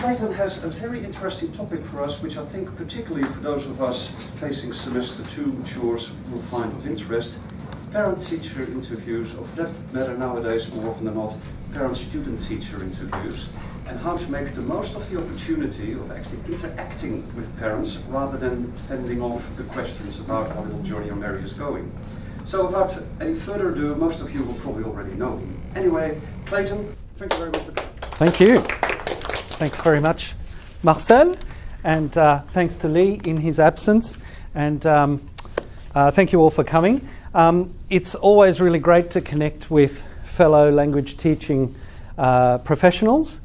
Clayton has a very interesting topic for us, which I think particularly for those of us facing semester 2 matures will find of interest. Parent-teacher interviews, or for that matter nowadays more often than not, parent-student-teacher interviews, and how to make the most of the opportunity of actually interacting with parents rather than fending off the questions about how little Johnny or Mary is going. So without any further ado, most of you will probably already know him. Anyway, Clayton, thank you very much for coming. Thank you. Thanks very much, Marcel, and thanks to Lee in his absence, and thank you all for coming. It's always really great to connect with fellow language teaching professionals,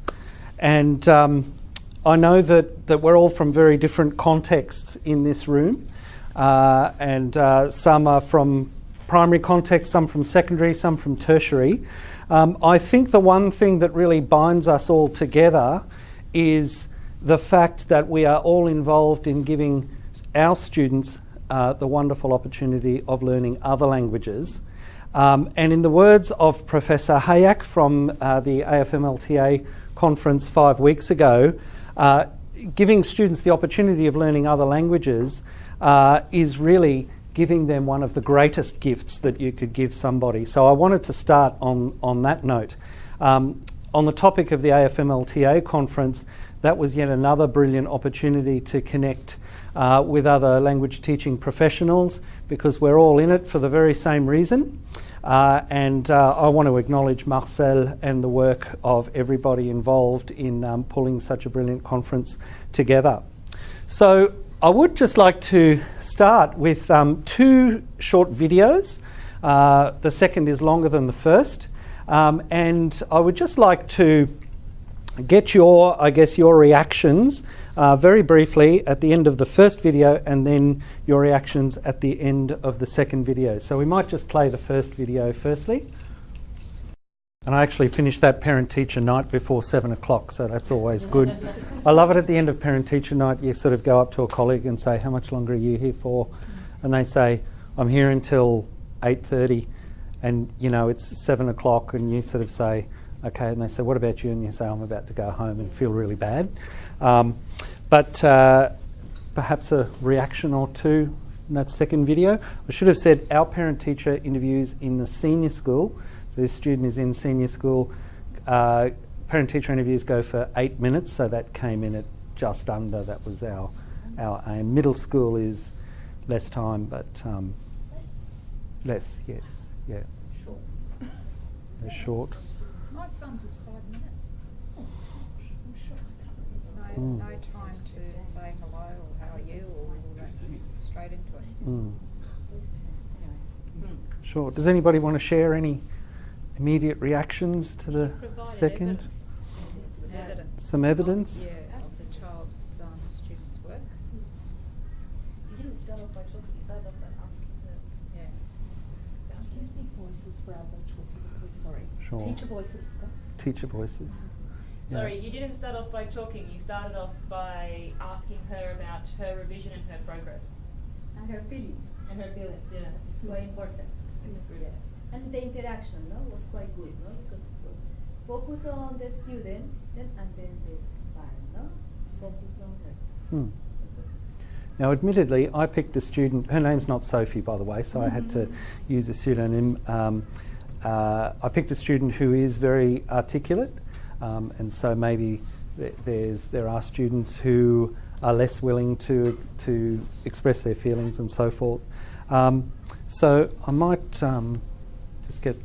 and I know that we're all from very different contexts in this room, and some are from primary context, some from secondary, some from tertiary. I think the one thing that really binds us all together is the fact that we are all involved in giving our students the wonderful opportunity of learning other languages. And in the words of Professor Hayak from the AFMLTA conference 5 weeks ago, giving students the opportunity of learning other languages is really giving them one of the greatest gifts that you could give somebody. So I wanted to start on that note. On the topic of the AFMLTA conference, that was yet another brilliant opportunity to connect with other language teaching professionals, because we're all in it for the very same reason. And I want to acknowledge Marcel and the work of everybody involved in pulling such a brilliant conference together. So I would just like to start with 2 short videos. The second is longer than the first. And I would just like to get your reactions very briefly at the end of the first video, and then your reactions at the end of the second video. So we might just play the first video firstly. And I actually finished that parent-teacher night before 7 o'clock, so that's always good. I love it at the end of parent-teacher night. You sort of go up to a colleague and say, how much longer are you here for? And they say, I'm here until 8:30. And, you know, it's 7 o'clock, and you sort of say, okay. And they say, what about you? And you say, I'm about to go home, and feel really bad. But perhaps a reaction or two in that second video. I should have said our parent-teacher interviews in the senior school. This student is in senior school. Parent-teacher interviews go for 8 minutes, so that came in at just under. That was our aim. Middle school is less time, but less, yes, yeah. Short. They're short. My son's is 5 minutes. Oh, I'm sure. It's no time to say hello or how are you or all that. Straight into it. Anyway. Sure. Does anybody want to share any immediate reactions to the second? Evidence. Some evidence? Yeah, of the child's student's work. You didn't start off by talking, you started off by asking her. Yeah. Can you speak voices for our virtual people, please? Sorry. Sure. Teacher voices, guys. Teacher voices. Sorry, you didn't start off by talking. You started off by asking her about her revision and her progress. And her feelings. And her feelings, yeah. It's quite important. It's good. Yes. And the interaction, no, was quite good, no, because it was focus on the student, and then the parent, no, focus on her. Now, admittedly, I picked a student. Her name's not Sophie, by the way, so I had to use a pseudonym. I picked a student who is very articulate, and so maybe there are students who are less willing to express their feelings and so forth. So I might just get.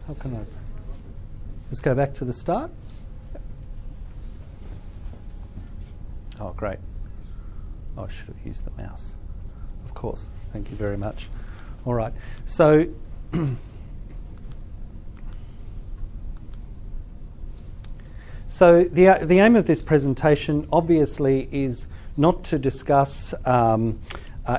How can I? Let's go back to the start. Oh, great. Oh, I should have used the mouse. Of course. Thank you very much. All right. So so the aim of this presentation obviously is not to discuss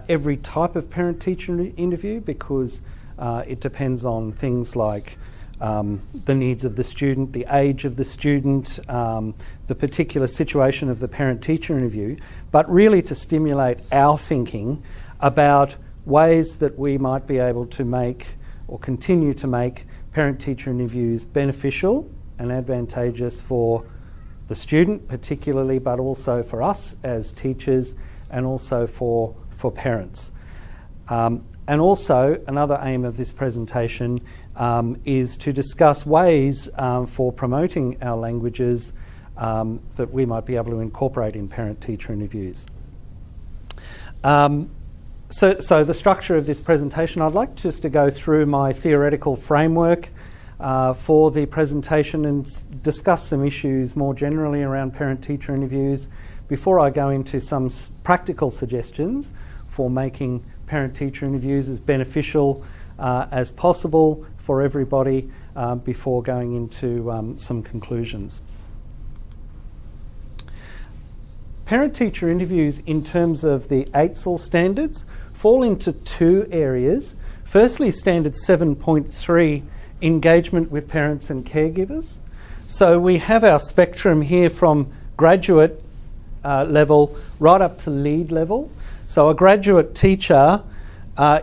every type of parent-teacher interview, because it depends on things like the needs of the student, the age of the student, the particular situation of the parent-teacher interview, but really to stimulate our thinking about ways that we might be able to make or continue to make parent-teacher interviews beneficial and advantageous for the student particularly, but also for us as teachers and also for parents. And also, another aim of this presentation is to discuss ways for promoting our languages that we might be able to incorporate in parent-teacher interviews. So the structure of this presentation, I'd like just to go through my theoretical framework for the presentation and discuss some issues more generally around parent-teacher interviews before I go into some practical suggestions for making parent-teacher interviews as beneficial as possible for everybody before going into some conclusions. Parent-teacher interviews in terms of the AITSL standards fall into two areas. Firstly, standard 7.3, engagement with parents and caregivers. So we have our spectrum here from graduate level right up to lead level. So a graduate teacher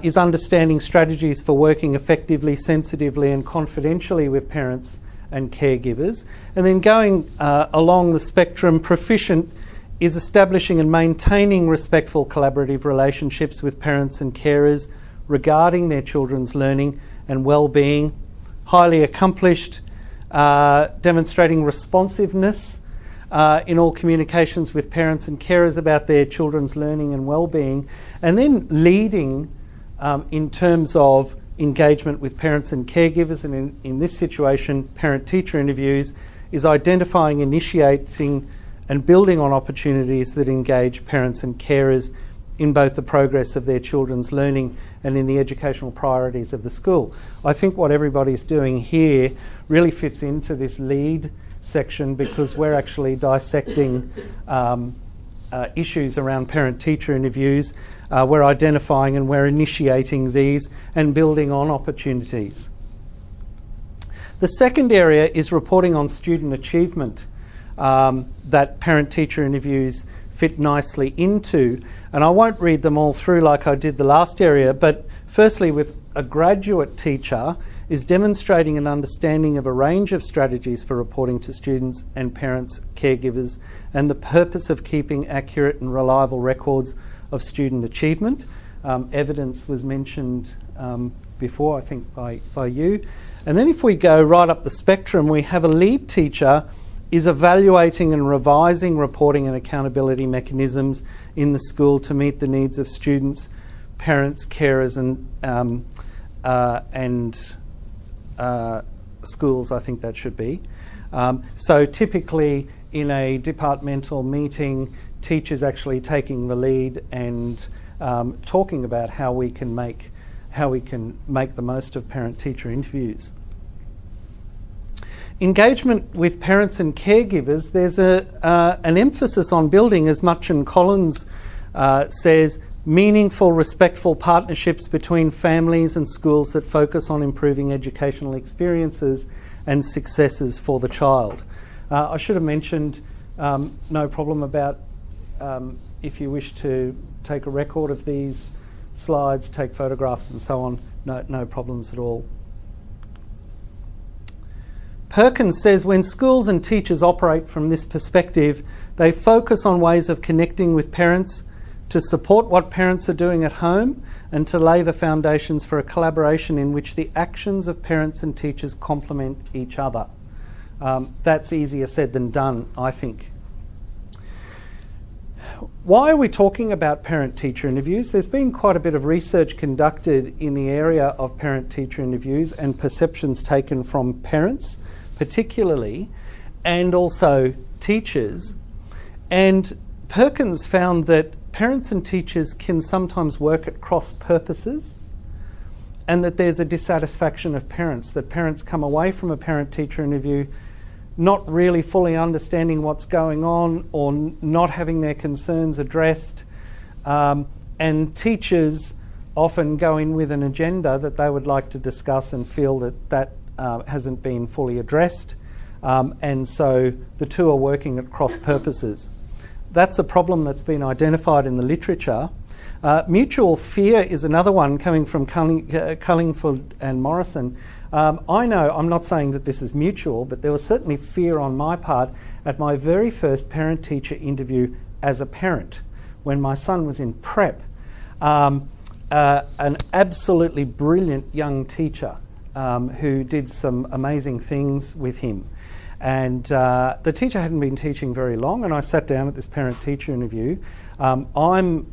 is understanding strategies for working effectively, sensitively and confidentially with parents and caregivers. And then going along the spectrum, proficient is establishing and maintaining respectful collaborative relationships with parents and carers regarding their children's learning and well-being. Highly accomplished, demonstrating responsiveness in all communications with parents and carers about their children's learning and well-being. And then leading in terms of engagement with parents and caregivers, and in this situation, parent-teacher interviews, is identifying, initiating and building on opportunities that engage parents and carers in both the progress of their children's learning and in the educational priorities of the school. I think what everybody's doing here really fits into this lead section because we're actually dissecting issues around parent-teacher interviews. We're identifying and we're initiating these and building on opportunities. The second area is reporting on student achievement that parent-teacher interviews fit nicely into. And I won't read them all through like I did the last area, but firstly, with a graduate teacher, is demonstrating an understanding of a range of strategies for reporting to students and parents, caregivers, and the purpose of keeping accurate and reliable records of student achievement. Evidence was mentioned before, I think, by you. And then if we go right up the spectrum, we have a lead teacher is evaluating and revising reporting and accountability mechanisms in the school to meet the needs of students, parents, carers and schools, I think that should be. So typically in a departmental meeting, teachers actually taking the lead and talking about how we can make the most of parent-teacher interviews. Engagement with parents and caregivers, there's an emphasis on building, as Much and Collins says, meaningful, respectful partnerships between families and schools that focus on improving educational experiences and successes for the child. I should have mentioned no problem about if you wish to take a record of these slides, take photographs and so on, no problems at all. Perkins says when schools and teachers operate from this perspective, they focus on ways of connecting with parents to support what parents are doing at home and to lay the foundations for a collaboration in which the actions of parents and teachers complement each other. That's easier said than done, I think. Why are we talking about parent-teacher interviews? There's been quite a bit of research conducted in the area of parent-teacher interviews and perceptions taken from parents, particularly, and also teachers. And Perkins found that parents and teachers can sometimes work at cross purposes and that there's a dissatisfaction of parents, that parents come away from a parent-teacher interview not really fully understanding what's going on or not having their concerns addressed, and teachers often go in with an agenda that they would like to discuss and feel that hasn't been fully addressed, and so the two are working at cross purposes. That's a problem that's been identified in the literature. Mutual fear is another one coming from Cullingford and Morrison. I know, I'm not saying that this is mutual, but there was certainly fear on my part at my very first parent-teacher interview as a parent, when my son was in prep. An absolutely brilliant young teacher who did some amazing things with him. And the teacher hadn't been teaching very long, and I sat down at this parent-teacher interview. I'm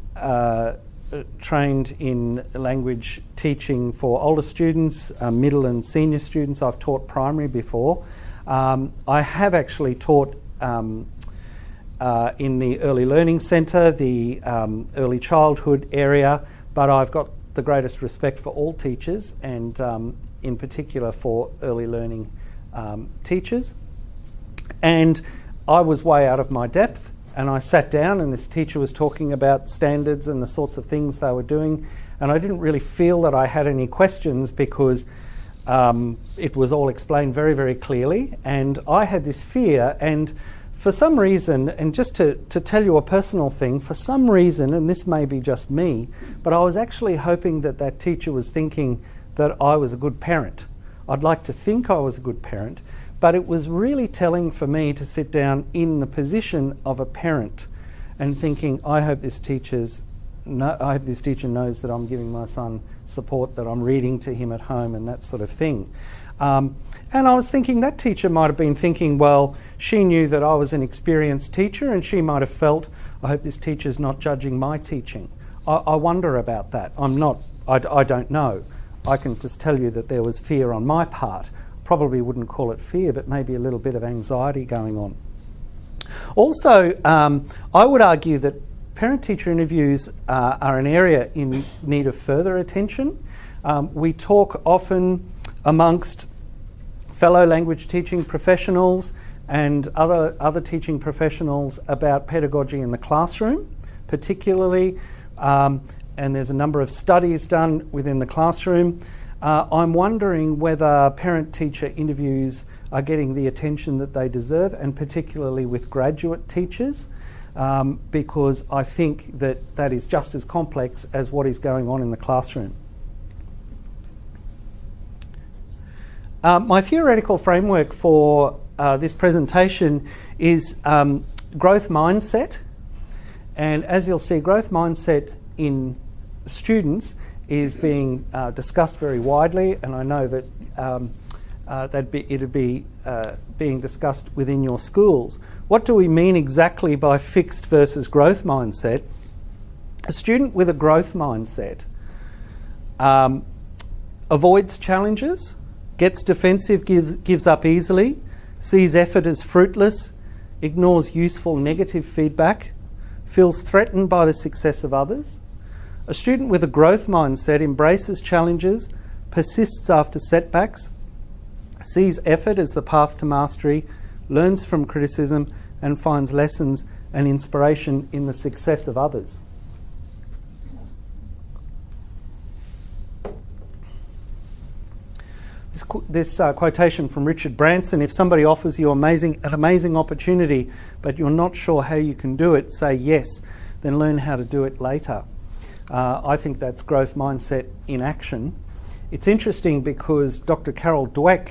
trained in language teaching for older students, middle and senior students. I've taught primary before. I have actually taught in the early learning centre, the early childhood area, but I've got the greatest respect for all teachers, and in particular for early learning teachers. And I was way out of my depth, and I sat down and this teacher was talking about standards and the sorts of things they were doing, and I didn't really feel that I had any questions because it was all explained very, very clearly, and I had this fear. And for some reason, and just to tell you a personal thing, for some reason, and this may be just me, but I was actually hoping that that teacher was thinking that I was a good parent. I'd like to think I was a good parent, but it was really telling for me to sit down in the position of a parent and thinking, I hope this teacher knows that I'm giving my son support, that I'm reading to him at home and that sort of thing. And I was thinking that teacher might have been thinking, well, she knew that I was an experienced teacher and she might have felt, I hope this teacher's not judging my teaching. I wonder about that. I don't know. I can just tell you that there was fear on my part. Probably wouldn't call it fear, but maybe a little bit of anxiety going on. Also, I would argue that parent-teacher interviews are an area in need of further attention. We talk often amongst fellow language teaching professionals and other teaching professionals about pedagogy in the classroom, particularly, and there's a number of studies done within the classroom. I'm wondering whether parent-teacher interviews are getting the attention that they deserve, and particularly with graduate teachers, because I think that is just as complex as what is going on in the classroom. My theoretical framework for this presentation is growth mindset, and as you'll see, growth mindset in students is being discussed very widely, and I know that it'd be being discussed within your schools. What do we mean exactly by fixed versus growth mindset? A student with a growth mindset avoids challenges, gets defensive, gives up easily, sees effort as fruitless, ignores useful negative feedback, feels threatened by the success of others. A student with a growth mindset embraces challenges, persists after setbacks, sees effort as the path to mastery, learns from criticism, and finds lessons and inspiration in the success of others. This quotation from Richard Branson: if somebody offers you an amazing opportunity, but you're not sure how you can do it, say yes, then learn how to do it later. I think that's growth mindset in action. It's interesting because Dr. Carol Dweck,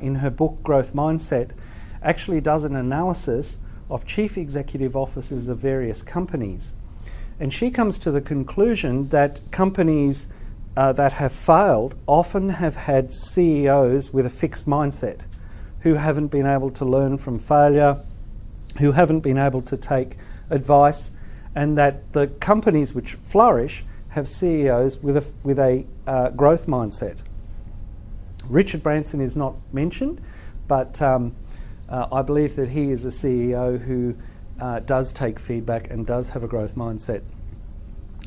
in her book Growth Mindset, actually does an analysis of chief executive officers of various companies. And she comes to the conclusion that companies that have failed often have had CEOs with a fixed mindset, who haven't been able to learn from failure, who haven't been able to take advice, and that the companies which flourish have CEOs with a growth mindset. Richard Branson is not mentioned, but I believe that he is a CEO who does take feedback and does have a growth mindset.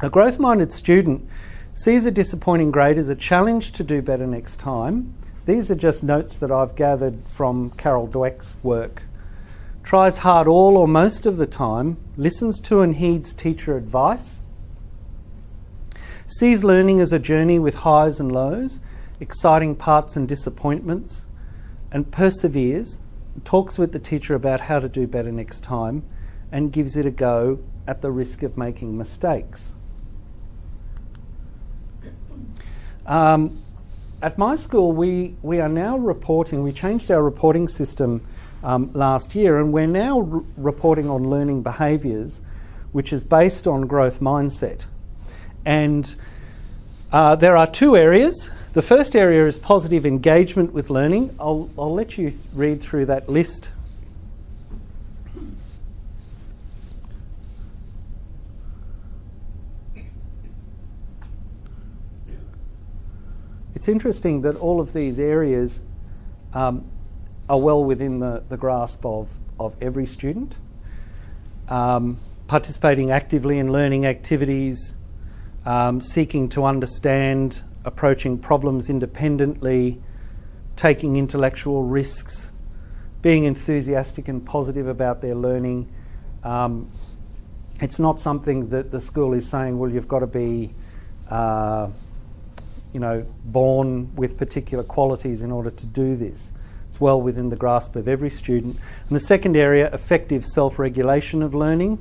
A growth-minded student sees a disappointing grade as a challenge to do better next time. These are just notes that I've gathered from Carol Dweck's work. Tries hard all or most of the time, listens to and heeds teacher advice, sees learning as a journey with highs and lows, exciting parts and disappointments, and perseveres, talks with the teacher about how to do better next time, and gives it a go at the risk of making mistakes. at my school, we are now reporting, we changed our reporting system last year, and we're now reporting on learning behaviours, which is based on growth mindset. And there are two areas. The first area is positive engagement with learning. I'll let you read through that list. It's interesting that all of these areas are well within the grasp of every student. Participating actively in learning activities, seeking to understand, approaching problems independently, taking intellectual risks, being enthusiastic and positive about their learning. It's not something that the school is saying, well, you've got to be born with particular qualities in order to do this. It's well within the grasp of every student. And the second area, effective self-regulation of learning.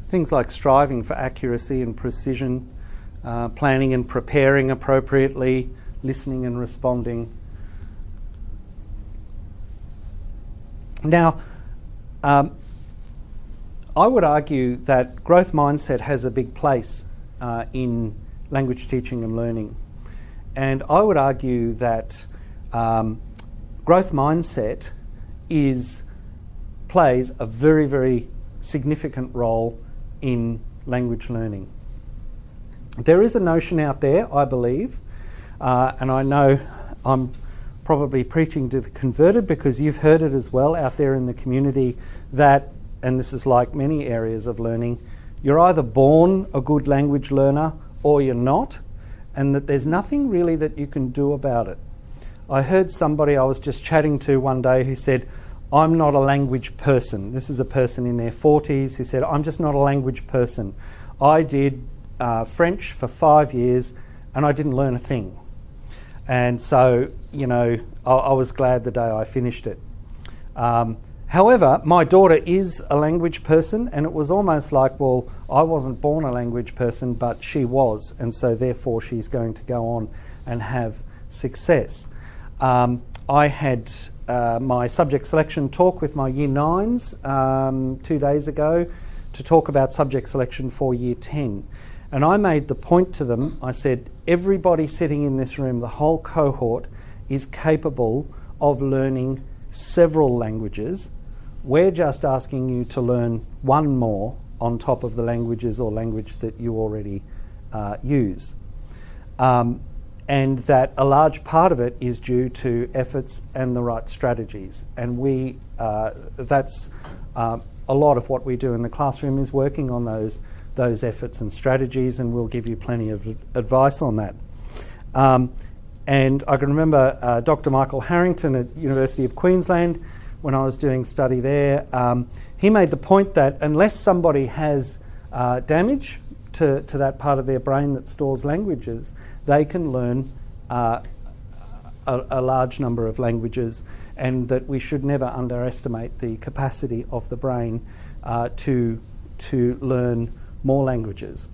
Things like striving for accuracy and precision, planning and preparing appropriately, listening and responding. Now, I would argue that growth mindset has a big place in language teaching and learning. And I would argue that growth mindset plays a very, very significant role in language learning. There is a notion out there, I believe, and I know I'm probably preaching to the converted because you've heard it as well out there in the community, that, and this is like many areas of learning, you're either born a good language learner or you're not, and that there's nothing really that you can do about it. I heard somebody I was just chatting to one day who said, I'm not a language person. This is a person in their 40s who said, I'm just not a language person. I did French for 5 years and I didn't learn a thing. And so, I was glad the day I finished it. However, my daughter is a language person, and it was almost like, well, I wasn't born a language person, but she was, and so therefore she's going to go on and have success. I had my subject selection talk with my Year 9s 2 days ago to talk about subject selection for Year 10. And I made the point to them, I said, everybody sitting in this room, the whole cohort, is capable of learning several languages. We're just asking you to learn one more on top of the languages or language that you already use. And that a large part of it is due to efforts and the right strategies. And that's a lot of what we do in the classroom is working on those efforts and strategies, and we'll give you plenty of advice on that. And I can remember Dr. Michael Harrington at University of Queensland, when I was doing study there, he made the point that unless somebody has damage to that part of their brain that stores languages, they can learn a large number of languages, and that we should never underestimate the capacity of the brain to learn more languages.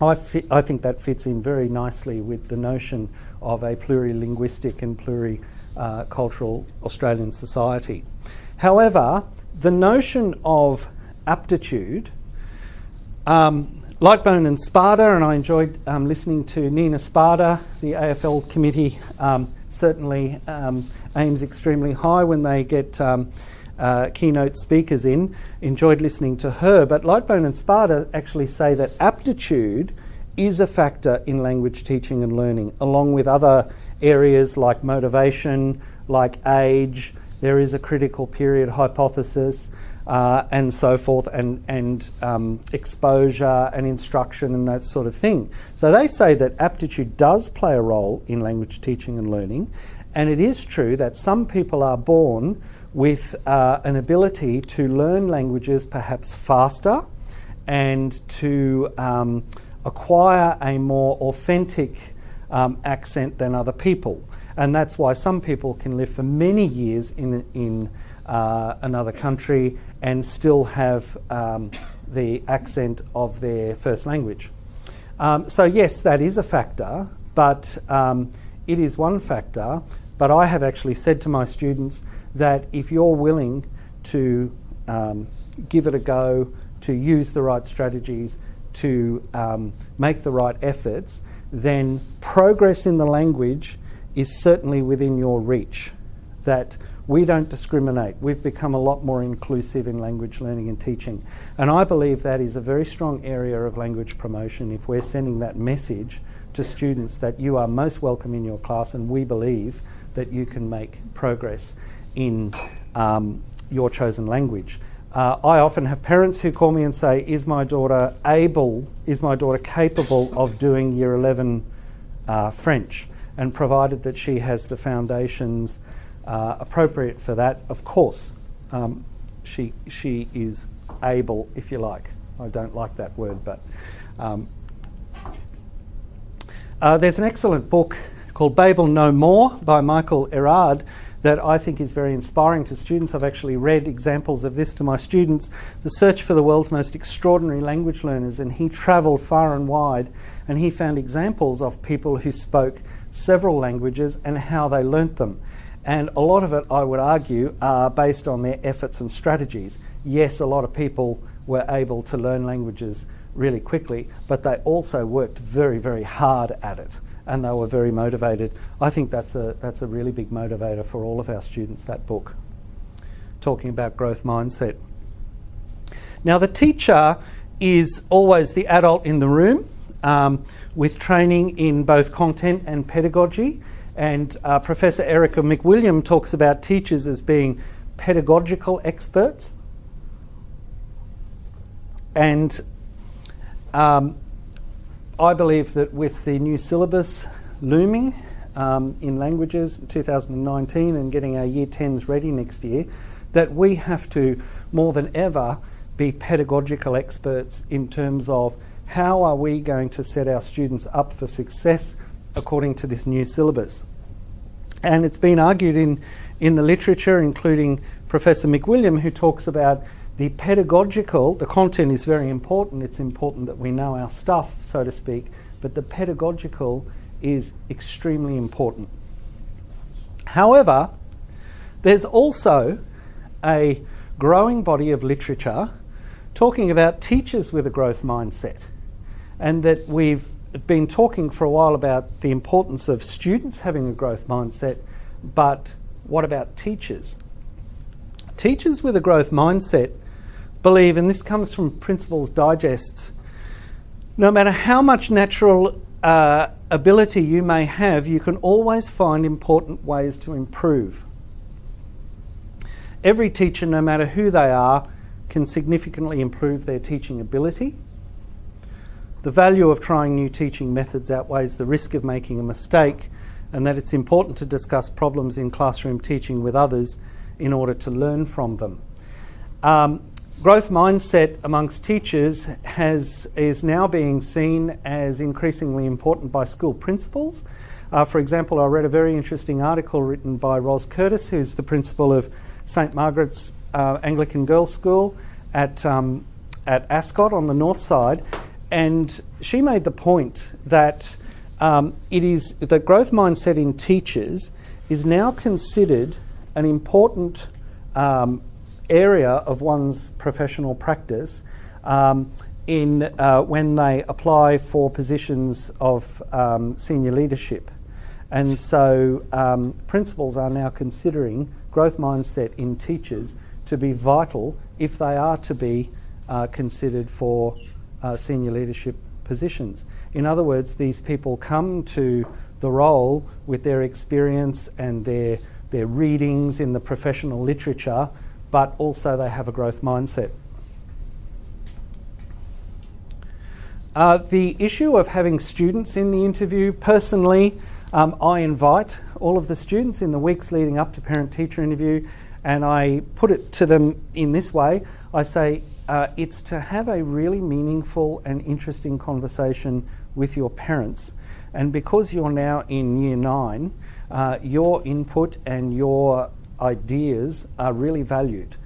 I think that fits in very nicely with the notion of a plurilinguistic and pluricultural Australian society. However, the notion of aptitude, Lightbone and Sparta, and I enjoyed listening to Nina Sparta, the AFL committee certainly aims extremely high when they get keynote speakers in. Enjoyed listening to her, but Lightbone and Sparta actually say that aptitude is a factor in language teaching and learning, along with other areas like motivation, like age. There is a critical period hypothesis, and so forth, and exposure and instruction and that sort of thing. So they say that aptitude does play a role in language teaching and learning, and it is true that some people are born with an ability to learn languages perhaps faster and to acquire a more authentic accent than other people. And that's why some people can live for many years in another country and still have the accent of their first language. So yes, that is a factor, but it is one factor. But I have actually said to my students that if you're willing to give it a go, to use the right strategies, to make the right efforts, then progress in the language is certainly within your reach. That we don't discriminate. We've become a lot more inclusive in language learning and teaching. And I believe that is a very strong area of language promotion if we're sending that message to students that you are most welcome in your class, and we believe that you can make progress in your chosen language. I often have parents who call me and say, is my daughter capable of doing Year 11 French? And provided that she has the foundations appropriate for that, of course, she is able, if you like. I don't like that word, but there's an excellent book called Babel No More by Michael Erard that I think is very inspiring to students. I've actually read examples of this to my students, The Search for the World's Most Extraordinary Language Learners, and he travelled far and wide and he found examples of people who spoke several languages and how they learnt them. And a lot of it, I would argue, are based on their efforts and strategies. Yes, a lot of people were able to learn languages really quickly, but they also worked very, very hard at it, and they were very motivated. I think that's a really big motivator for all of our students, that book, talking about growth mindset. Now, the teacher is always the adult in the room, with training in both content and pedagogy. And Professor Erica McWilliam talks about teachers as being pedagogical experts. And I believe that with the new syllabus looming in languages in 2019 and getting our Year 10s ready next year, that we have to, more than ever, be pedagogical experts in terms of how are we going to set our students up for success according to this new syllabus. And it's been argued in the literature, including Professor McWilliam, who talks about the pedagogical, the content is very important, it's important that we know our stuff, so to speak, but the pedagogical is extremely important. However, there's also a growing body of literature talking about teachers with a growth mindset, and that we've been talking for a while about the importance of students having a growth mindset, but what about teachers? Teachers with a growth mindset believe, and this comes from Principles Digests, no matter how much natural ability you may have, you can always find important ways to improve. Every teacher, no matter who they are, can significantly improve their teaching ability. The value of trying new teaching methods outweighs the risk of making a mistake, and that it's important to discuss problems in classroom teaching with others in order to learn from them. Growth mindset amongst teachers is now being seen as increasingly important by school principals. For example, I read a very interesting article written by Ros Curtis, who's the principal of St Margaret's Anglican Girls' School at Ascot on the north side, and she made the point that the growth mindset in teachers is now considered an important area of one's professional practice when they apply for positions of senior leadership. And so principals are now considering growth mindset in teachers to be vital if they are to be considered for senior leadership positions. In other words, these people come to the role with their experience and their readings in the professional literature, but also they have a growth mindset. The issue of having students in the interview, personally, I invite all of the students in the weeks leading up to parent-teacher interview And I put it to them in this way. I say, it's to have a really meaningful and interesting conversation with your parents. And because you're now in year 9, your input and your ideas are really valued,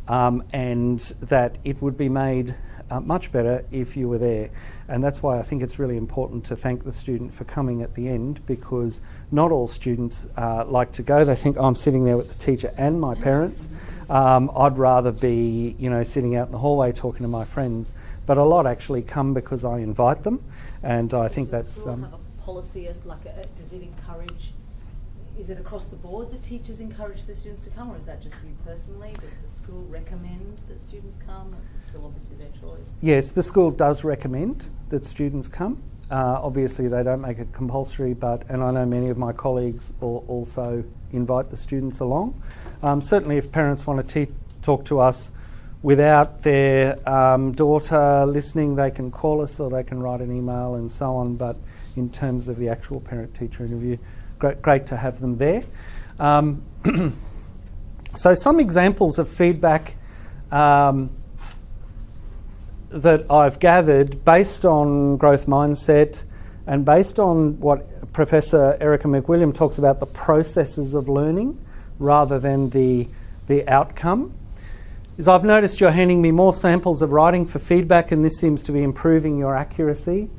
and that it would be made much better if you were there. And that's why I think it's really important to thank the student for coming at the end, because not all students like to go. They think, oh, I'm sitting there with the teacher and my parents. I'd rather be, sitting out in the hallway talking to my friends. But a lot actually come because I invite them, and I think that's... Does the school have a policy of, does it encourage, is it across the board that teachers encourage the students to come, or is that just you personally? Does the school recommend that students come? It's still obviously their choice. Yes, the school does recommend that students come. Obviously they don't make it compulsory, and I know many of my colleagues also invite the students along. Certainly if parents want to talk to us without their daughter listening, they can call us or they can write an email and so on, but in terms of the actual parent-teacher interview, great to have them there. So some examples of feedback that I've gathered based on growth mindset and based on what Professor Erica McWilliam talks about, the processes of learning rather than the outcome, is I've noticed you're handing me more samples of writing for feedback, and this seems to be improving your accuracy.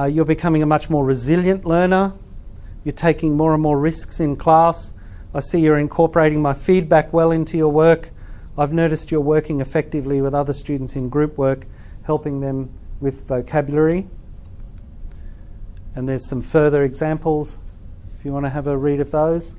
You're becoming a much more resilient learner. You're taking more and more risks in class. I see you're incorporating my feedback well into your work. I've noticed you're working effectively with other students in group work, helping them with vocabulary. And there's some further examples if you want to have a read of those.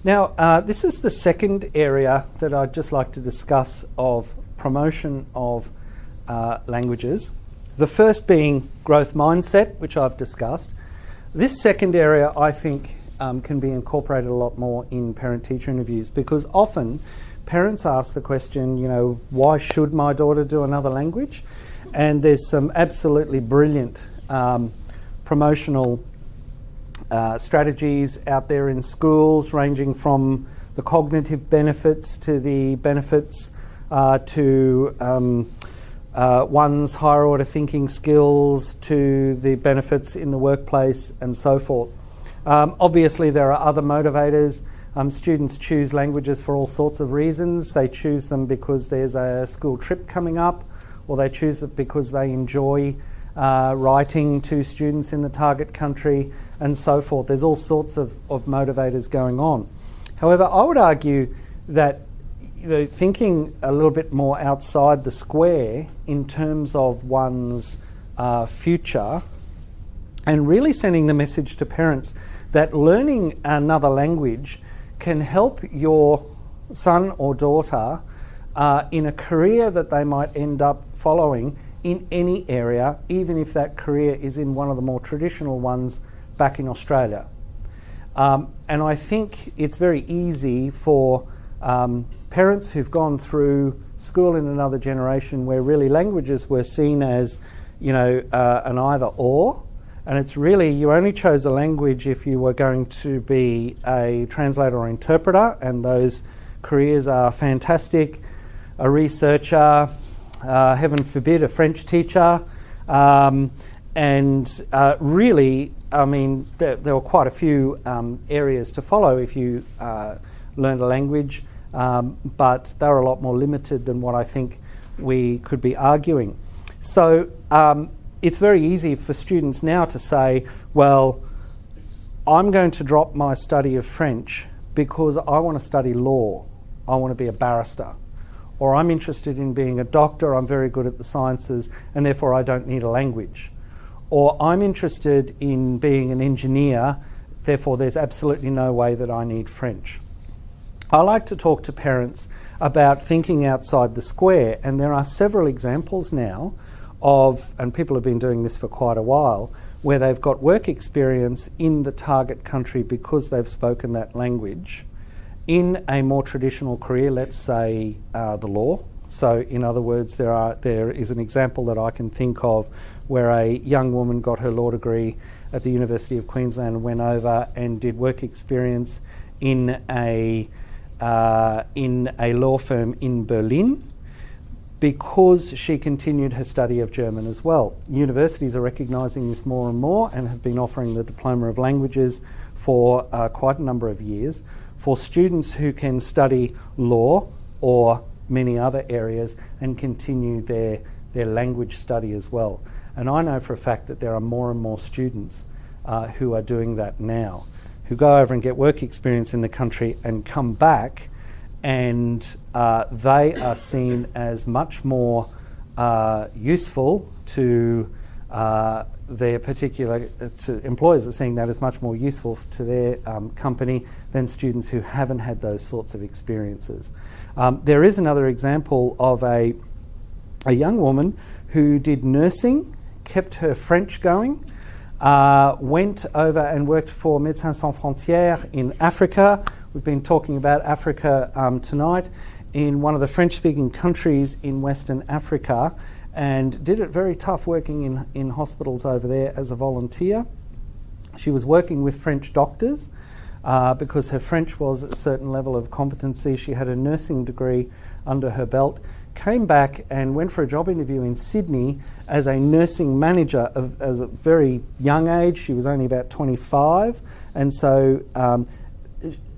Now, this is the second area that I'd just like to discuss of promotion of languages. The first being growth mindset, which I've discussed. This second area, I think, can be incorporated a lot more in parent-teacher interviews, because often parents ask the question, why should my daughter do another language? And there's some absolutely brilliant promotional strategies out there in schools, ranging from the cognitive benefits to the benefits to one's higher order thinking skills, to the benefits in the workplace and so forth. Obviously there are other motivators. Students choose languages for all sorts of reasons. They choose them because there's a school trip coming up, or they choose it because they enjoy writing to students in the target country and so forth. There's all sorts of motivators going on. However, I would argue that thinking a little bit more outside the square in terms of one's future, and really sending the message to parents that learning another language can help your son or daughter in a career that they might end up following in any area, even if that career is in one of the more traditional ones back in Australia. And I think it's very easy for parents who've gone through school in another generation where really languages were seen as, an either or, and it's really, you only chose a language if you were going to be a translator or interpreter, and those careers are fantastic. A researcher, heaven forbid, a French teacher, and really, there were quite a few areas to follow if you learned a language, but they were a lot more limited than what I think we could be arguing. So it's very easy for students now to say, well, I'm going to drop my study of French because I want to study law. I want to be a barrister. Or I'm interested in being a doctor, I'm very good at the sciences, and therefore I don't need a language. Or I'm interested in being an engineer, therefore there's absolutely no way that I need French. I like to talk to parents about thinking outside the square, and there are several examples now of, and people have been doing this for quite a while, where they've got work experience in the target country because they've spoken that language in a more traditional career, let's say the law. So in other words, there is an example that I can think of where a young woman got her law degree at the University of Queensland and went over and did work experience in a law firm in Berlin because she continued her study of German as well. Universities are recognising this more and more and have been offering the Diploma of Languages for quite a number of years for students who can study law or many other areas and continue their language study as well. And I know for a fact that there are more and more students who are doing that now, who go over and get work experience in the country and come back, and they are seen as much more useful to their particular, to employers are seeing that as much more useful to their company than students who haven't had those sorts of experiences. There is another example of a young woman who did nursing, kept her French going, went over and worked for Médecins Sans Frontières in Africa. We've been talking about Africa tonight, in one of the French-speaking countries in Western Africa, and did it very tough working in hospitals over there as a volunteer. She was working with French doctors because her French was at a certain level of competency. She had a nursing degree under her belt, came back and went for a job interview in Sydney as a nursing manager as a very young age. She was only about 25, and so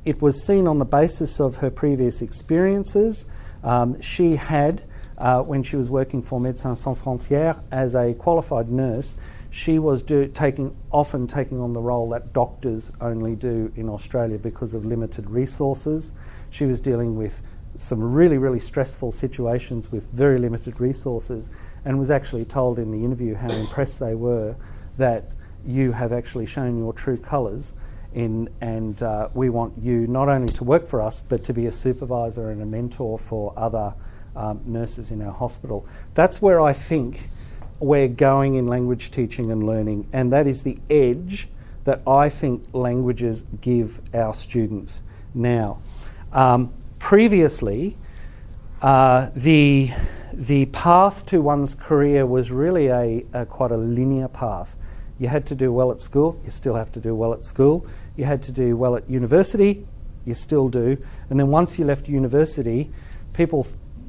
it was seen on the basis of her previous experiences. She had, when she was working for Médecins Sans Frontières as a qualified nurse, she was often taking on the role that doctors only do in Australia because of limited resources. She was dealing with some really, really stressful situations with very limited resources, and was actually told in the interview how impressed they were that you have actually shown your true colours and we want you not only to work for us but to be a supervisor and a mentor for other nurses in our hospital. That's where I think we're going in language teaching and learning, and that is the edge that I think languages give our students now. Previously, the path to one's career was really a quite a linear path. You had to do well at school, you still have to do well at school. You had to do well at university, you still do. And then once you left university, people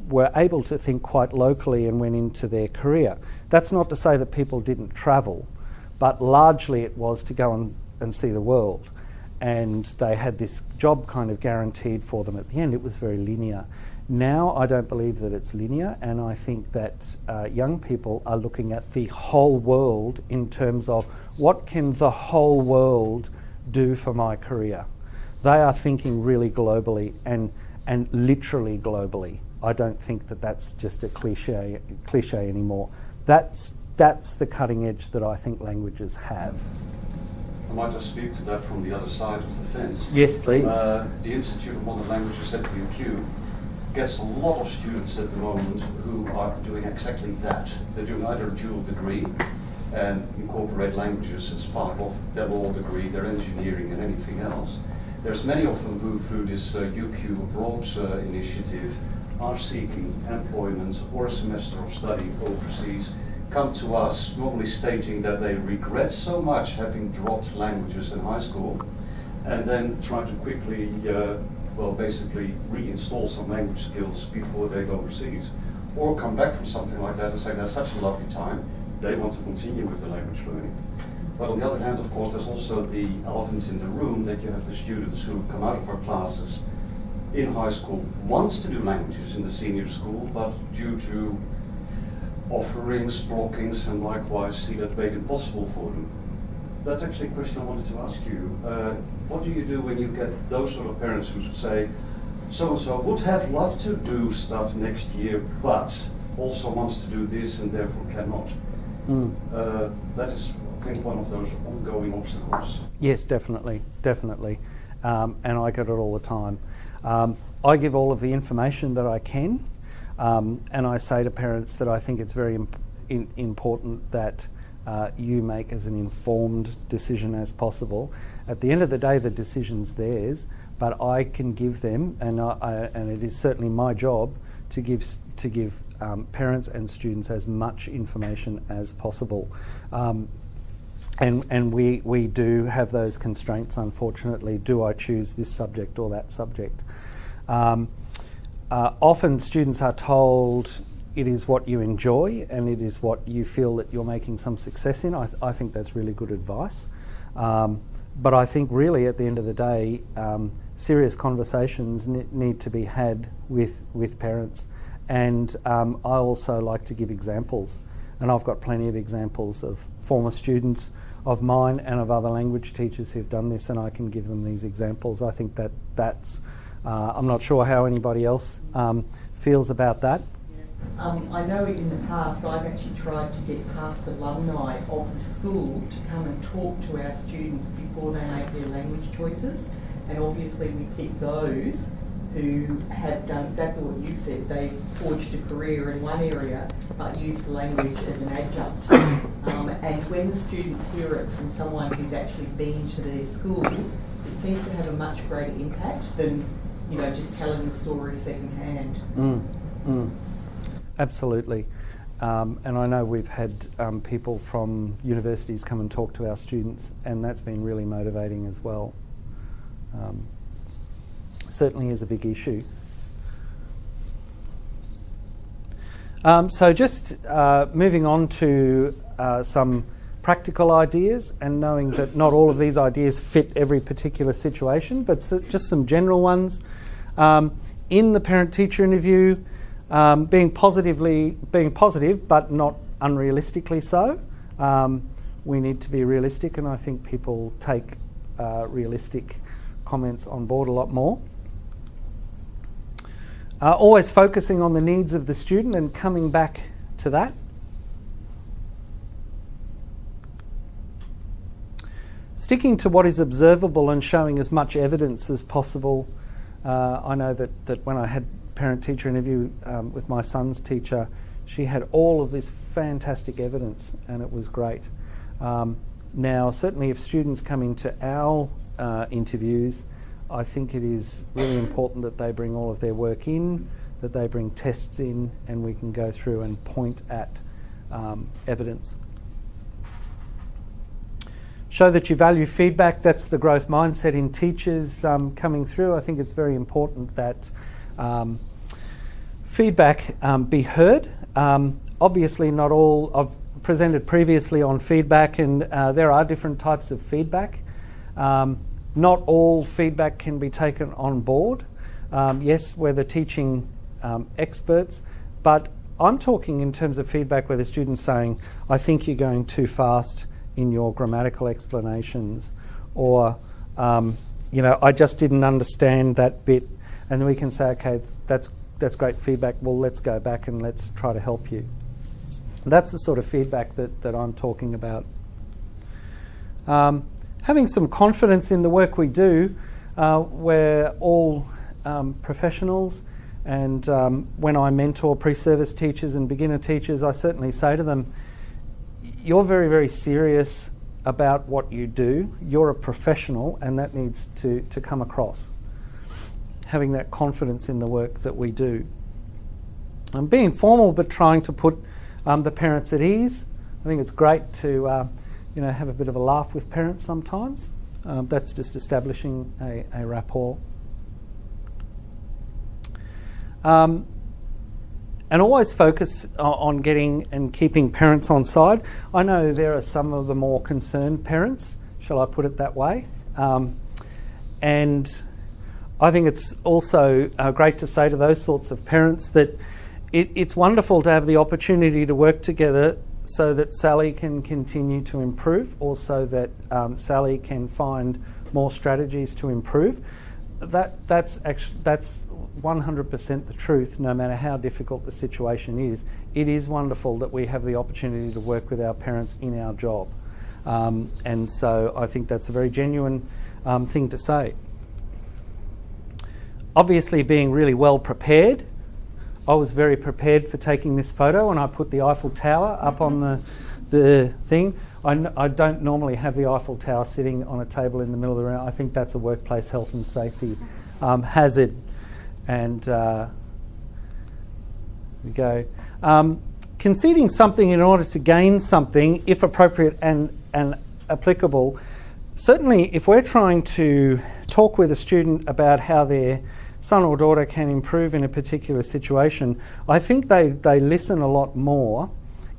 were able to think quite locally and went into their career. That's not to say that people didn't travel, but largely it was to go and see the world. And they had this job kind of guaranteed for them at the end. It was very linear. Now I don't believe that it's linear, and I think that young people are looking at the whole world in terms of what can the whole world do for my career. They are thinking really globally and literally globally. I don't think that that's just a cliche anymore. That's the cutting edge that I think languages have. I might just speak to that from the other side of the fence. Yes, please. The Institute of Modern Languages at UQ gets a lot of students at the moment who are doing exactly that. They're doing either a dual degree and incorporate languages as part of their law degree, their engineering and anything else. There's many of them who, through this UQ Abroad initiative, are seeking employment or a semester of study overseas, come to us normally stating that they regret so much having dropped languages in high school, and then try to quickly, basically reinstall some language skills before they go overseas, or come back from something like that and say that's such a lovely time, they want to continue with the language learning. But on the other hand, of course, there's also the elephant in the room that you have the students who come out of our classes in high school, wants to do languages in the senior school, but due to offerings, blockings, and likewise see that made impossible for them. That's actually a question I wanted to ask you. What do you do when you get those sort of parents who say, so-and-so would have loved to do stuff next year, but also wants to do this and therefore cannot? That is, I think, one of those ongoing obstacles. Yes, definitely. And I get it all the time. I give all of the information that I can, and I say to parents that I think it's very important that you make as an informed decision as possible. At the end of the day, the decision's theirs, but I can give them, and it is certainly my job to give parents and students as much information as possible. And we do have those constraints, unfortunately. Do I choose this subject or that subject? Often students are told it is what you enjoy and it is what you feel that you're making some success in. I think that's really good advice. But I think really at the end of the day, serious conversations need to be had with parents. And I also like to give examples. And I've got plenty of examples of former students of mine and of other language teachers who've done this, and I can give them these examples. I think that's I'm not sure how anybody else feels about that. I know in the past I've actually tried to get past alumni of the school to come and talk to our students before they make their language choices, and obviously we pick those who have done exactly what you said. They've forged a career in one area but used the language as an adjunct. And when the students hear it from someone who's actually been to their school, it seems to have a much greater impact than just telling the story secondhand. Absolutely. And I know we've had people from universities come and talk to our students, and that's been really motivating as well. Certainly is a big issue. So just moving on to some practical ideas, and knowing that not all of these ideas fit every particular situation, but just some general ones. In the parent-teacher interview, being positive, but not unrealistically so. We need to be realistic, and I think people take realistic comments on board a lot more. Always focusing on the needs of the student and coming back to that. Sticking to what is observable and showing as much evidence as possible. I know that when I had parent-teacher interview with my son's teacher, she had all of this fantastic evidence, and it was great. Now, certainly if students come into our interviews, I think it is really important that they bring all of their work in, that they bring tests in, and we can go through and point at evidence. Show that you value feedback. That's the growth mindset in teachers coming through. I think it's very important that feedback be heard. Obviously not all, I've presented previously on feedback, and there are different types of feedback. Not all feedback can be taken on board. Yes, we're the teaching experts, but I'm talking in terms of feedback where the student's saying, I think you're going too fast in your grammatical explanations, or I just didn't understand that bit, and we can say, okay, that's great feedback, well, let's go back and let's try to help you. That's the sort of feedback that I'm talking about. Having some confidence in the work we do. We're all professionals, and when I mentor pre-service teachers and beginner teachers, I certainly say to them, you're very, very serious about what you do. You're a professional, and that needs to come across. Having that confidence in the work that we do. Being formal, but trying to put the parents at ease. I think it's great to have a bit of a laugh with parents sometimes. That's just establishing a rapport. And always focus on getting and keeping parents on side. I know there are some of the more concerned parents, shall I put it that way. And I think it's also great to say to those sorts of parents that it's wonderful to have the opportunity to work together so that Sally can continue to improve, or so that Sally can find more strategies to improve. That's 100% the truth, no matter how difficult the situation is. It is wonderful that we have the opportunity to work with our parents in our job. And so I think that's a very genuine thing to say. Obviously being really well prepared. I was very prepared for taking this photo, and I put the Eiffel Tower up on the thing. I don't normally have the Eiffel Tower sitting on a table in the middle of the room. I think that's a workplace health and safety hazard. And we go. Conceding something in order to gain something, if appropriate and applicable. Certainly, if we're trying to talk with a student about how their son or daughter can improve in a particular situation, I think they listen a lot more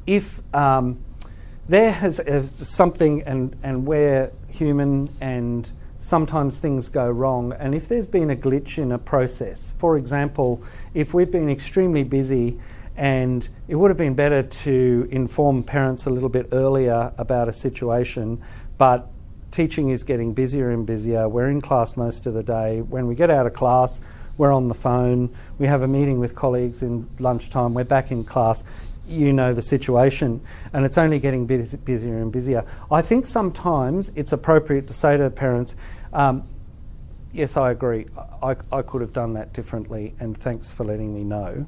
if there has something, and we're human and sometimes things go wrong, and if there's been a glitch in a process, for example, if we've been extremely busy and it would have been better to inform parents a little bit earlier about a situation, but teaching is getting busier and busier. We're in class most of the day. When we get out of class, we're on the phone. We have a meeting with colleagues in lunchtime. We're back in class. You know the situation, and it's only getting busier and busier. I think sometimes it's appropriate to say to parents, yes, I agree. I could have done that differently, and thanks for letting me know.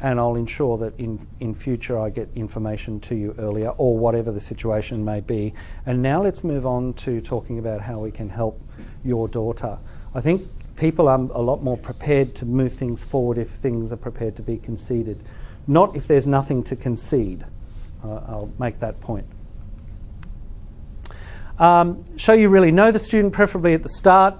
And I'll ensure that in future I get information to you earlier, or whatever the situation may be. And now let's move on to talking about how we can help your daughter. I think people are a lot more prepared to move things forward if things are prepared to be conceded, not if there's nothing to concede. I'll make that point. Show you really know the student, preferably at the start.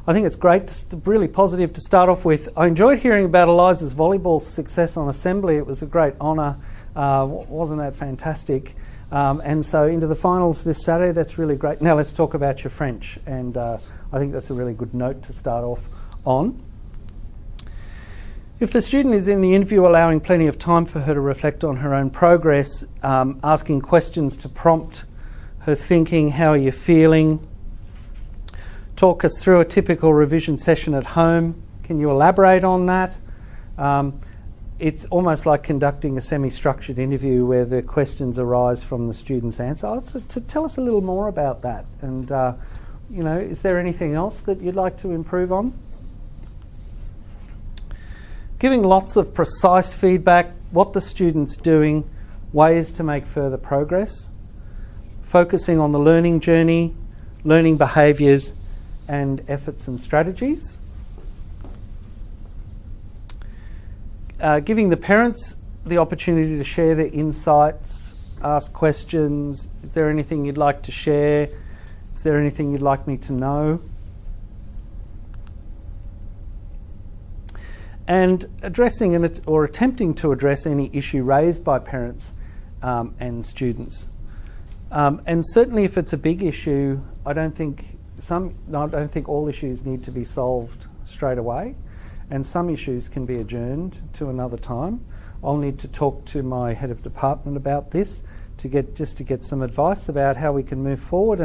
I think it's great, really positive to start off with. I enjoyed hearing about Eliza's volleyball success on assembly. It was a great honour. Wasn't that fantastic? And so into the finals this Saturday, that's really great. Now let's talk about your French. And I think that's a really good note to start off on. If the student is in the interview, allowing plenty of time for her to reflect on her own progress, asking questions to prompt her thinking, how are you feeling? Talk us through a typical revision session at home. Can you elaborate on that? It's almost like conducting a semi-structured interview where the questions arise from the student's answer. To tell us a little more about that. And, is there anything else that you'd like to improve on? Giving lots of precise feedback, what the student's doing, ways to make further progress. Focusing on the learning journey, learning behaviours, and efforts and strategies. Giving the parents the opportunity to share their insights, ask questions. Is there anything you'd like to share? Is there anything you'd like me to know? And addressing or attempting to address any issue raised by parents and students. And certainly if it's a big issue, I don't think all issues need to be solved straight away, and some issues can be adjourned to another time. I'll need to talk to my head of department about this to get some advice about how we can move forward,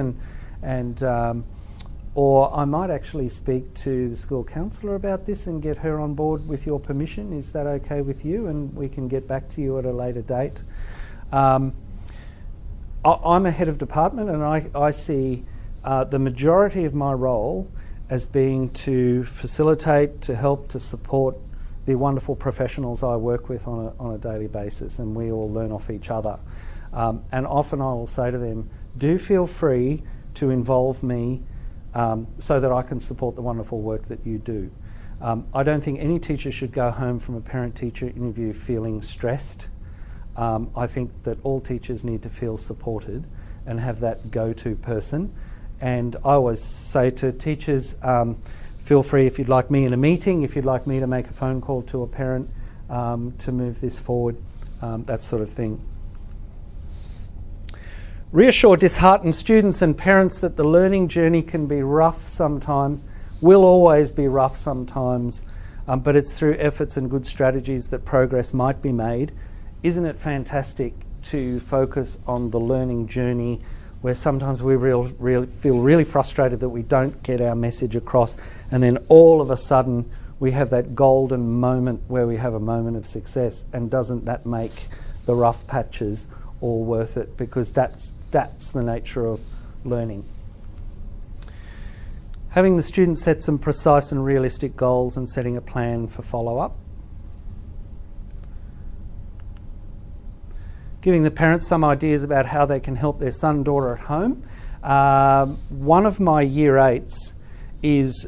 or I might actually speak to the school counsellor about this and get her on board with your permission. Is that okay with you? And we can get back to you at a later date. I'm a head of department, and I see the majority of my role as being to facilitate, to help, to support the wonderful professionals I work with on a daily basis, and we all learn off each other. And often I will say to them, do feel free to involve me so that I can support the wonderful work that you do. I don't think any teacher should go home from a parent-teacher interview feeling stressed. I think that all teachers need to feel supported and have that go-to person. And I always say to teachers, feel free if you'd like me in a meeting, if you'd like me to make a phone call to a parent to move this forward, that sort of thing. Reassure disheartened students and parents that the learning journey can be rough sometimes, will always be rough sometimes, but it's through efforts and good strategies that progress might be made. Isn't it fantastic to focus on the learning journey, where sometimes we feel really frustrated that we don't get our message across, and then all of a sudden we have that golden moment where we have a moment of success, and doesn't that make the rough patches all worth it? Because that's the nature of learning. Having the students set some precise and realistic goals and setting a plan for follow-up. giving the parents some ideas about how they can help their son and daughter at home. One of my year 8s is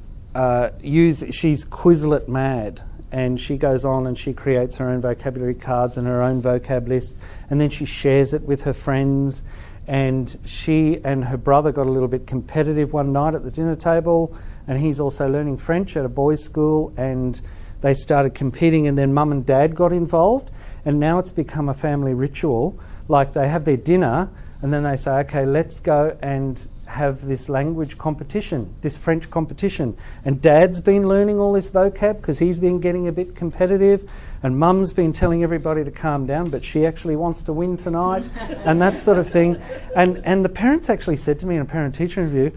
she's Quizlet mad, and she goes on and she creates her own vocabulary cards and her own vocab list, and then she shares it with her friends. And she and her brother got a little bit competitive one night at the dinner table, and he's also learning French at a boys' school, and they started competing, and then mum and dad got involved, and now it's become a family ritual. Like, they have their dinner and then they say, okay, let's go and have this language competition, this French competition. And Dad's been learning all this vocab because he's been getting a bit competitive, and Mum's been telling everybody to calm down, but she actually wants to win tonight, and that sort of thing. And the parents actually said to me in a parent-teacher interview,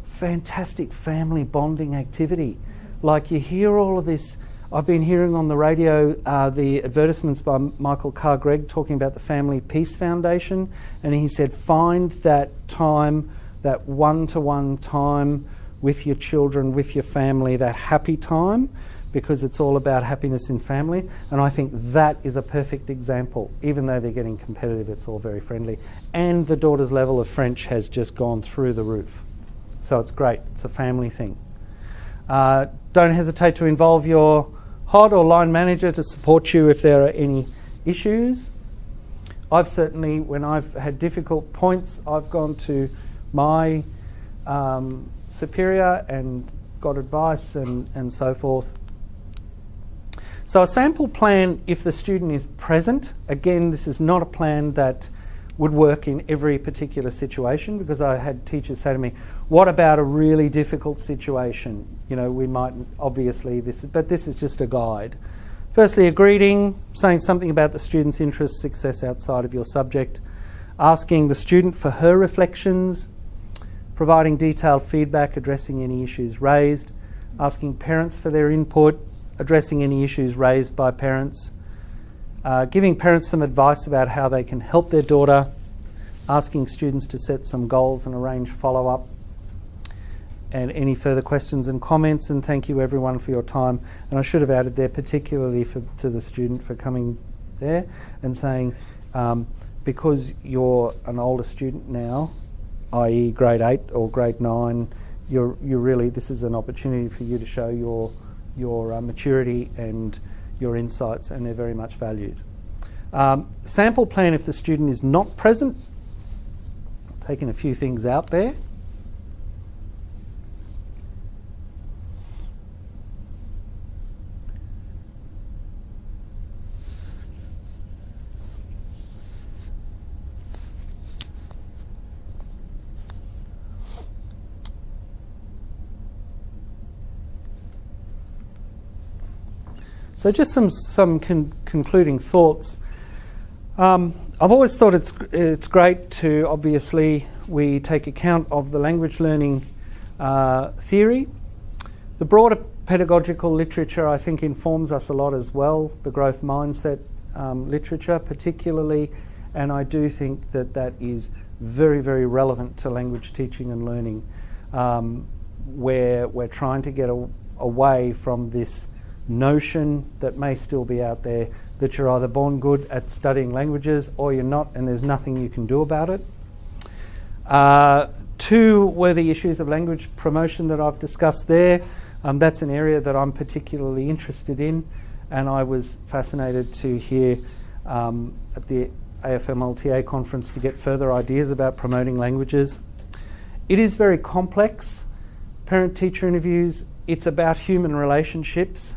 fantastic family bonding activity. Like, you hear all of this. I've been hearing on the radio the advertisements by Michael Carr-Gregg talking about the Family Peace Foundation, and he said find that time, that one-to-one time with your children, with your family, that happy time, because it's all about happiness in family. And I think that is a perfect example. Even though they're getting competitive, it's all very friendly. And the daughter's level of French has just gone through the roof. So it's great. It's a family thing. Don't hesitate to involve your HOD or line manager to support you if there are any issues. I've certainly, when I've had difficult points, I've gone to my superior and got advice and so forth. So a sample plan, if the student is present, again, this is not a plan that would work in every particular situation, because I had teachers say to me, what about a really difficult situation? You know, we might, obviously, but this is just a guide. Firstly, a greeting, saying something about the student's interests, success outside of your subject, asking the student for her reflections, providing detailed feedback, addressing any issues raised, asking parents for their input, addressing any issues raised by parents, giving parents some advice about how they can help their daughter, asking students to set some goals and arrange follow-up, and any further questions and comments. And thank you everyone for your time. And I should have added there, particularly to the student for coming there and saying, because you're an older student now, i.e. grade 8 or grade 9, you're really, this is an opportunity for you to show your maturity and your insights, and they're very much valued. Sample plan if the student is not present. Taking a few things out there. So just some concluding thoughts. I've always thought it's great to, obviously, we take account of the language learning theory. The broader pedagogical literature, I think, informs us a lot as well, the growth mindset literature particularly, and I do think that is very, very relevant to language teaching and learning, where we're trying to get away from this notion that may still be out there that you're either born good at studying languages or you're not, and there's nothing you can do about it. 2 were the issues of language promotion that I've discussed there. That's an area that I'm particularly interested in, and I was fascinated to hear at the AFMLTA conference to get further ideas about promoting languages. It is very complex. Parent-teacher interviews, it's about human relationships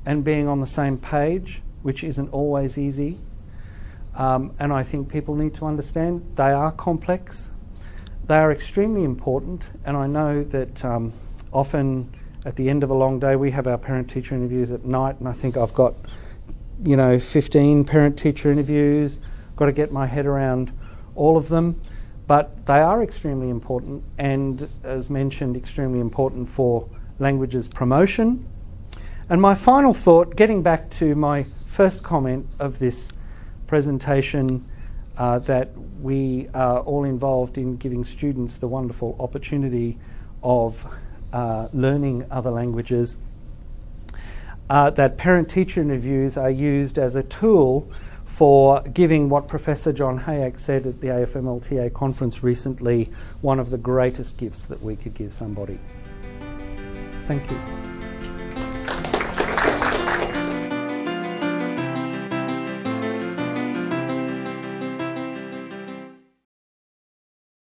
and being on the same page, which isn't always easy. And I think people need to understand they are complex. They are extremely important, and I know that often at the end of a long day we have our parent-teacher interviews at night, and I think I've got 15 parent-teacher interviews, got to get my head around all of them, but they are extremely important, and as mentioned, extremely important for languages promotion. And my final thought, getting back to my first comment of this presentation, that we are all involved in giving students the wonderful opportunity of learning other languages, that parent-teacher interviews are used as a tool for giving what Professor John Hayek said at the AFMLTA conference recently, one of the greatest gifts that we could give somebody. Thank you.